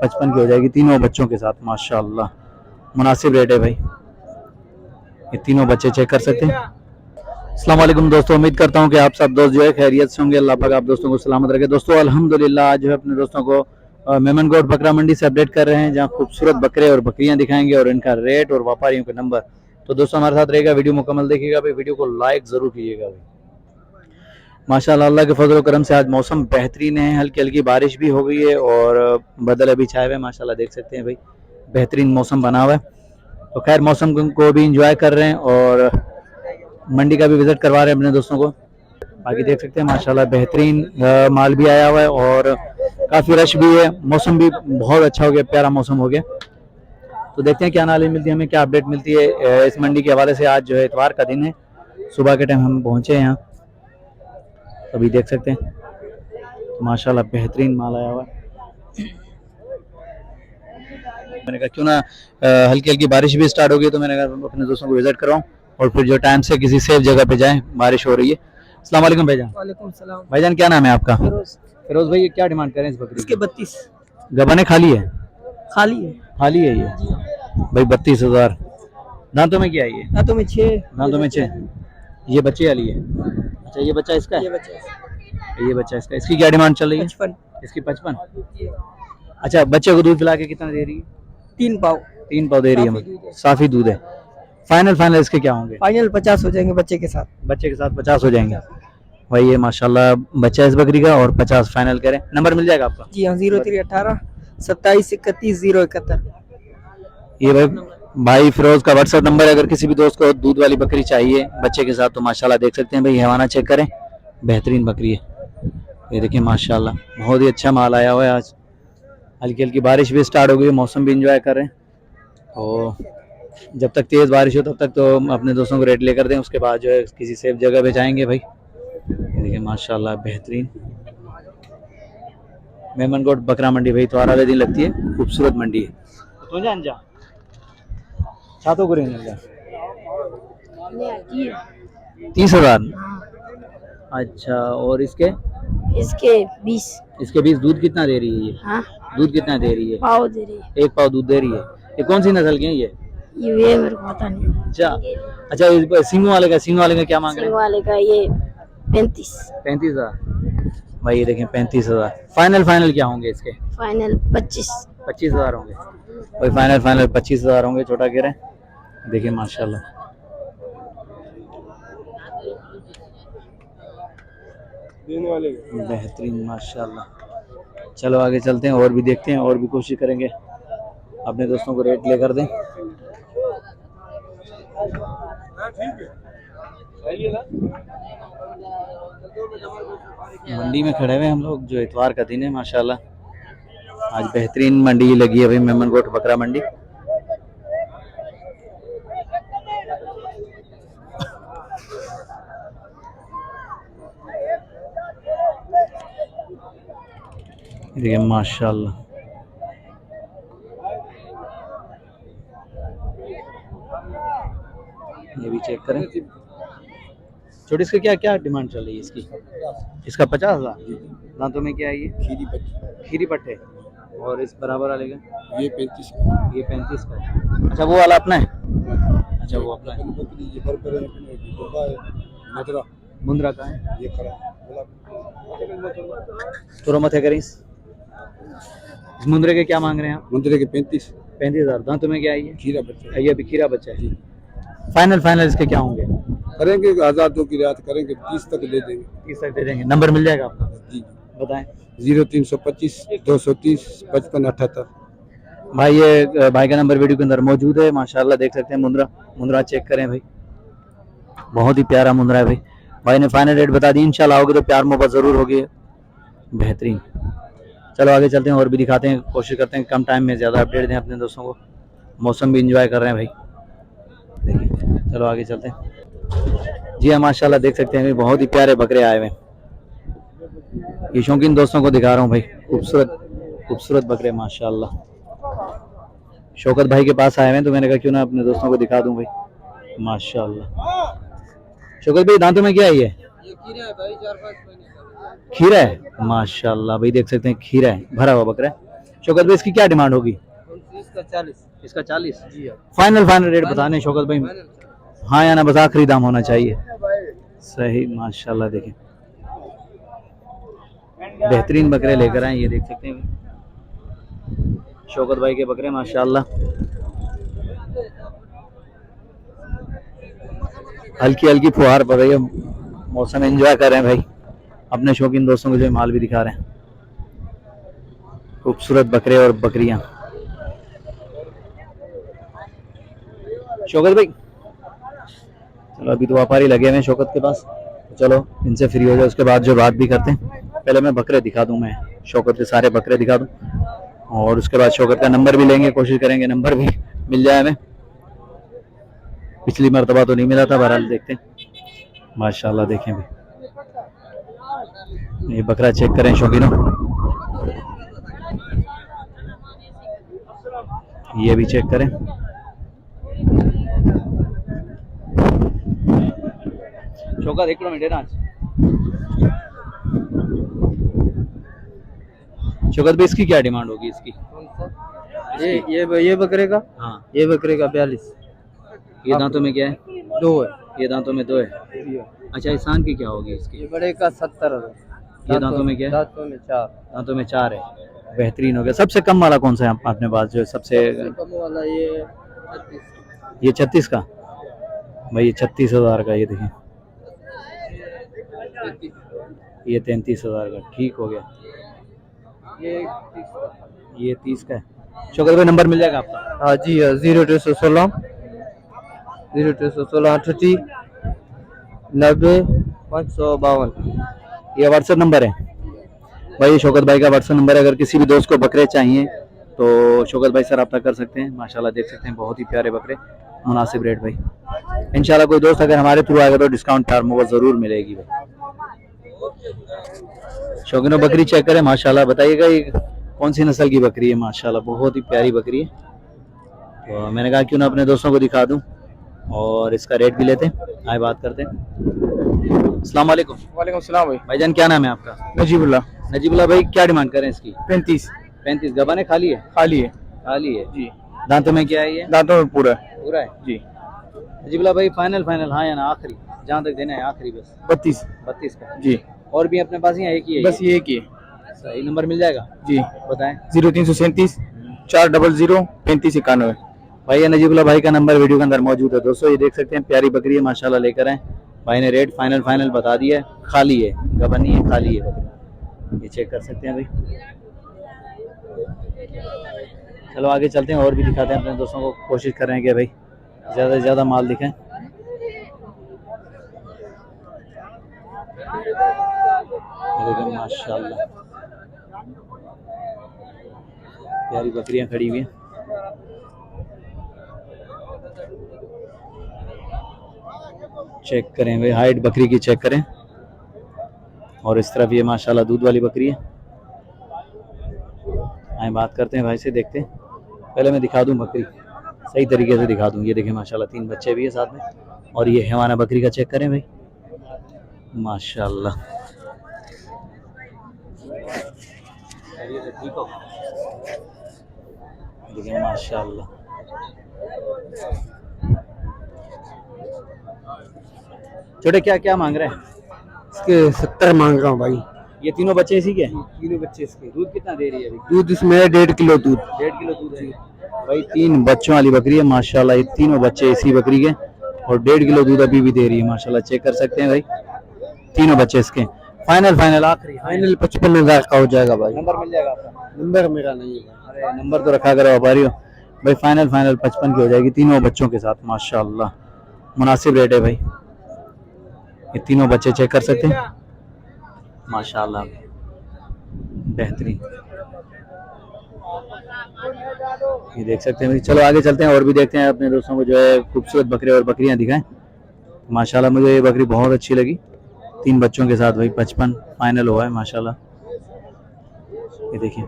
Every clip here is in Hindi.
55 की हो जाएगी तीनों बच्चों के साथ। माशाल्लाह मुनासिब रेट है भाई। ये तीनों बच्चे चेक कर सकते हैं। अस्सलाम वालेकुम दोस्तों, उम्मीद करता हूँ कि आप सब दोस्त जो है खैरियत से होंगे। अल्लाह पाक आप दोस्तों को सलामत रखे। दोस्तों अल्हम्दुलिल्लाह आज जो है अपने दोस्तों को मेमनगोट बकरा मंडी से अपडेट कर रहे हैं, जहाँ खूबसूरत बकरे और बकरियां दिखाएंगे और इनका रेट और व्यापारियों के नंबर। तो दोस्तों हमारे साथ रहेगा, वीडियो मुकम्मल देखिएगा भाई, वीडियो को लाइक ज़रूर कीजिएगा भाई। माशाल्लाह अल्लाह के फजल करम से आज मौसम बेहतरीन है, हल्की हल्की बारिश भी हो गई है और बदल अभी छाए हुए माशाल्लाह देख सकते हैं भाई, बेहतरीन मौसम बना हुआ है। तो खैर मौसम को भी इंजॉय कर रहे हैं और मंडी का भी विजिट करवा रहे हैं अपने दोस्तों को। बाकी देख सकते हैं माशाल्लाह बेहतरीन माल भी आया हुआ है और काफ़ी रश भी है, मौसम भी बहुत अच्छा हो गया, प्यारा मौसम हो गया। तो देखते हैं क्या नॉलेज मिलती है हमें, क्या अपडेट मिलती है इस मंडी के हवाले से। आज जो है इतवार का दिन है, सुबह के टाइम हम पहुँचे हैं यहाँ, अभी देख सकते हैं माशाल्लाह बेहतरीन माल आया हुआ है। मैंने कहा क्यों ना हल्की हल्की बारिश भी स्टार्ट हो गई, तो मैंने कहा अपने दोस्तों को विजिट कराऊं और फिर जो टाइम से किसी सेफ जगह पे जाएं, बारिश हो रही है। अस्सलाम वालेकुम भाईजान। वालेकुम सलाम। भाईजान क्या नाम है आपका? फिरोज। फिरोज भाई, ये क्या डिमांड करें इस बकरी इसके की? 32 गबने खाली है? खाली है। खाली है ये भाई, 32,000। दांतों में क्या है ये? दांतों में 6। दांतों में 6। ये बच्चे वाली है? अच्छा ये बच्चा इसका है? ये बच्चा है। ये बच्चा इसका। इसकी क्या डिमांड चल रही है? 55। इसकी 55। अच्छा बच्चे को दूध पिला के कितना दे रही है? 3 पाव। 3 पाव दे रही है, मतलब साफी दूध है। फाइनल इसके क्या होंगे? फाइनल 50 हो जाएंगे बच्चे के साथ। बच्चे के साथ 50 हो जाएंगे भाई। ये माशाल्लाह बच्चा इस बकरी का और 50 फाइनल करें। नंबर मिल जाएगा आपका? जी हाँ, 0318 27 31 071। ये भाई फिरोज का व्हाट्सएप नंबर है। अगर किसी भी दोस्त को दूध वाली बकरी चाहिए बच्चे के साथ तो माशाल्लाह देख सकते हैं भाई, हैवाना चेक करें, बेहतरीन बकरी है। ये देखिए माशाल्लाह बहुत ही अच्छा माल आया हुआ है। आज हल्की हल्की बारिश भी स्टार्ट हो गई, मौसम भी इंजॉय कर रहे हैं। तो जब तक तेज़ बारिश हो तब तक तो अपने दोस्तों को रेट लेकर दें, उसके बाद जो है किसी सेफ जगह पे जाएंगे भाई। देखिए माशाल्लाह बेहतरीन मेमनगोट बकरा मंडी भाई इतवार वाले दिन लगती है, खूबसूरत मंडी है। तो जान जा छातों को रेंज 30,000। अच्छा और इसके? इसके 20। इसके 20। दूध कितना दे रही है ये? हाँ, दूध कितना दे रही है? पाव दे रही है। 1 पाव दूध दे रही है। ये कौन सी नस्ल के हैं ये? ये मेरे को पता नहीं। अच्छा सिंगों वाले का क्या मांग रहे सिंह हैं? वाले का ये 35। 35,000 भाई। ये देखें 35,000। फाइनल क्या होंगे इसके? फाइनल 25। 25,000 होंगे भाई। फाइनल 25,000 होंगे, छोटा कह रहे हैं। देखिए माशाल्लाह बेहतरीन माशाल्लाह। चलो आगे चलते हैं और भी देखते हैं और भी कोशिश करेंगे अपने दोस्तों को रेट लेकर दें। मंडी में खड़े हुए हम लोग, जो इतवार का दिन है माशाल्लाह आज बेहतरीन मंडी लगी है भाई, मेमनगोट बकरा मंडी। देखिए माशाल्लाह ये भी चेक करें। छोटी इसका क्या डिमांड चल रही है इसकी? इसका 50,000। दांतों में क्या है ये? खीरी पट्टे। और इस बराबर वाले का? ये 35। ये 35 का। अच्छा वो वाला अपना है? अच्छा वो अपना है। मुंद्रा का है ये खड़ा थोड़ा मत है करें। इस मुंद्रे के क्या मांग रहे हैं आप? मुंद्रे के 35,000। दांतों में क्या है ये? खीरा बच्चा। ये भी खीरा बच्चा है। फाइनल इसके क्या होंगे? करेंगे 1000 की रियायत करेंगे, 30 तक दे देंगे। 30 तक दे देंगे। नंबर मिल जाएगा आपका? जी बताएं। 0325 230 55 78। भाई ये भाई का नंबर वीडियो के अंदर मौजूद है। माशाल्लाह देख सकते हैं मुंद्रा चेक करें भाई, बहुत ही प्यारा मुंद्रा है भाई। भाई ने फाइनल रेट बता दी, इंशाल्लाह होगी तो प्यार मोहब्बत ज़रूर होगी, बेहतरीन। चलो आगे चलते हैं और भी दिखाते हैं, कोशिश करते हैं कम टाइम में ज़्यादा अपडेट दें अपने दोस्तों को। मौसम भी इंजॉय कर रहे हैं भाई, देखिए। चलो आगे चलते हैं। जी हाँ माशाल्लाह देख सकते हैं बहुत ही प्यारे बकरे आए हुए हैं। ये शौकीन दोस्तों को दिखा रहा हूँ भाई, खूबसूरत बकरे माशाल्लाह। शौकत भाई के पास आए हैं तो मैंने कहा क्यों ना अपने दोस्तों को दिखा दूं भाई माशाल्लाह। शौकत भाई दांतों में क्या है ये? खीरा है भाई, 4-5 महीने का। खीरा है माशाल्लाह भाई, देख सकते हैं खीरा है, भरा हुआ बकरा है। शौकत भाई इसकी क्या डिमांड होगी? इसका 40। इसका 40। जी हाँ। फाइनल रेट बताने शौकत भाई, हाँ या ना, बस आखिरी दाम होना चाहिए। सही, माशाल्लाह। देखिए बेहतरीन बकरे लेकर आए, ये देख सकते हैं शौकत भाई के बकरे माशाल्लाह। हल्की हल्की फुहार पड़ रही है, मौसम एंजॉय कर रहे हैं भाई, अपने शौकीन दोस्तों को जो माल भी दिखा रहे हैं। खूबसूरत बकरे और बकरियां। शौकत भाई चलो, अभी तो व्यापारी लगे हुए हैं शौकत के पास, चलो इनसे फ्री हो जाए, उसके बाद जो बात भी करते हैं। पहले मैं बकरे दिखा दूं, मैं शौकत के सारे बकरे दिखा दूं, और उसके बाद शौकत का नंबर भी लेंगे, कोशिश करेंगे नंबर भी मिल जाए हमें। पिछली मरतबा तो नहीं मिला था, बहरहाल देखते हैं। माशाल्लाह देखें भी, ये बकरा चेक करें शौकीनों, ये भी चेक करें। शौकत एक मिनट ना, शौकत भाई इसकी क्या डिमांड होगी इसकी? ये बकरे का, हाँ, ये बकरे का 42। ये दांतों में क्या है? 2 है। ये दांतों में 2 है। अच्छा, ईसान की क्या होगी इसकी? ये बड़े का 70। ये दांतों में क्या है? दांतों में 4। दांतों में 4 है, बेहतरीन हो गया। सबसे कम वाला कौन सा है अपने पास, जो सबसे कम वाला ये 36। ये 36 का भाई, ये 36,000 का। ये देखें, ये 33,000 का, ठीक हो गया। ये 30 का है। शौकत भाई नंबर मिल जाएगा आपका? हाँ जी, 0216 38 90 552। ये व्हाट्सएप नंबर है भाई, शौकत भाई का व्हाट्सएप नंबर है। अगर किसी भी दोस्त को बकरे चाहिए तो शौकत भाई से रब्ता कर सकते हैं। माशाल्लाह देख सकते हैं, बहुत ही प्यारे बकरे, मुनासिब रेट भाई। इंशाल्लाह कोई दोस्त अगर हमारे थ्रू आएगा तो डिस्काउंट प्यार ज़रूर मिलेगी भाई। शौकीनों बकरी चेक करें माशाल्लाह, बताइएगा ये कौन सी नस्ल की बकरी है? माशाल्लाह बहुत ही प्यारी बकरी है। तो मैंने कहा क्यों ना अपने दोस्तों को दिखा दूं, और इसका रेट भी लेते हैं, आए बात करते हैं। अस्सलाम वालेकुम। वालेकुम सलाम भाई। भाईजान क्या नाम है आपका? नजीबुल्लाह। नजीबुल्लाह भाई, क्या डिमांड करें इसकी? 35। 35। गबाने खाली है? खाली है खाली है जी। दांतों में क्या है ये? दांतों में पूरा है पूरा है जी। नजीबुल्लाह भाई फाइनल हाँ या ना, आखिरी जहाँ तक देना है आखिरी बस? 32 32 का जी। और भी अपने पास यहाँ एक ही है? बस ये एक ही है सही नंबर मिल जाएगा जी। बताएं। 0337 400 3591। भाई नजीबुल्लाह भाई का नंबर वीडियो के अंदर मौजूद है दोस्तों। ये देख सकते हैं, प्यारी बकरी है माशाल्लाह, लेकर आए भाई ने। रेट फाइनल बता दिया है, खाली है, गबनी है, खाली है बकरी, ये चेक कर सकते हैं भाई। चलो आगे चलते हैं और भी दिखाते हैं अपने दोस्तों को, कोशिश कर रहे हैं कि भाई ज़्यादा से ज़्यादा माल दिखाएं। देखिए माशाल्लाह प्यारी बकरियां खड़ी हुई हैं। चेक करें भाई, हाइट बकरी की चेक करें। और इस तरफ ये माशाल्लाह दूध वाली बकरी है। आए बात करते हैं भाई से, देखते हैं। पहले मैं दिखा दूं बकरी, सही तरीके से दिखा दूं। ये देखें माशाल्लाह 3 बच्चे भी है साथ में। और ये हैवाना बकरी का चेक करें भाई, माशाल्लाह। ठीक हो, देखिए माशाल्लाह। छोटे क्या क्या मांग रहे हैं? इसके 70 मांग रहा हूँ भाई। ये तीनों बच्चे इसी के? तीनों बच्चे इसके। दूध कितना दे रही है अभी? दूध इसमें 1.5 किलो दूध। 1.5 किलो दूध है भाई। 3 बच्चों वाली बकरी है माशाल्लाह। ये तीनों बच्चे इसी बकरी के, और 1.5 किलो दूध अभी भी दे रही है माशाल्लाह। चेक कर सकते हैं भाई, तीनों बच्चे इसके। फाइनल आखिरी फाइनल 55,000 का हो जाएगा भाई। नंबर मिल जाएगा आपका? नंबर मेरा नहीं है। अरे नंबर तो रखा करो व्यापारी हो भाई। फाइनल 55 की हो जाएगी तीनों बच्चों के साथ माशाल्लाह। मुनासिब रेट है भाई। ये तीनों बच्चे चेक कर सकते हैं माशाल्लाह, बेहतरीन। ये देख सकते हैं भाई। चलो आगे चलते हैं और भी देखते हैं अपने दोस्तों को जो है खूबसूरत बकरे और बकरियां दिखाएं। माशाल्लाह मुझे ये बकरी बहुत अच्छी लगी, 3 बच्चों के साथ भाई। 55 फाइनल हुआ है माशाल्लाह। ये देखिए,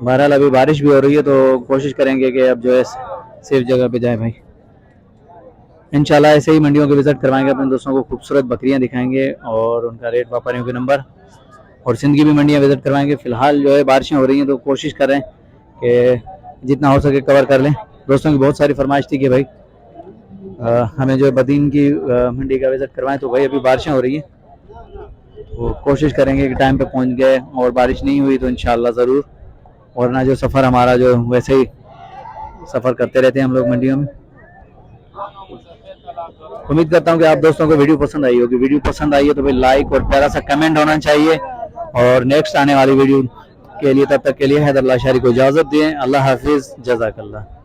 बहरहाल अभी बारिश भी हो रही है तो कोशिश करेंगे कि अब जो है सेफ जगह पे जाए भाई। इंशाल्लाह ऐसे ही मंडियों के विजिट करवाएंगे अपने दोस्तों को, खूबसूरत बकरियां दिखाएंगे और उनका रेट, व्यापारियों के नंबर और सिंध की भी मंडियाँ विजिट करवाएंगे। फिलहाल जो है बारिशें हो रही हैं तो कोशिश कर रहे हैं कि जितना हो सके कवर कर लें। दोस्तों की बहुत सारी फरमाइश थी कि भाई हमें जो है बदीन की मंडी का विजिट करवाएं, तो भाई अभी बारिशें हो रही हैं तो कोशिश करेंगे कि टाइम पे पहुंच गए, और बारिश नहीं हुई तो इंशाल्लाह ज़रूर, वरना जो सफ़र हमारा जो वैसे ही सफ़र करते रहते हैं हम लोग मंडियों में। उम्मीद करता हूं कि आप दोस्तों को वीडियो पसंद आई होगी। वीडियो पसंद आई है तो भाई लाइक और प्यारा सा कमेंट होना चाहिए, और नेक्स्ट आने वाली वीडियो के लिए तब तक के लिए हैदर लाशारी को इजाज़त दें। अल्लाह हाफिज़, जज़ाकल्लाह।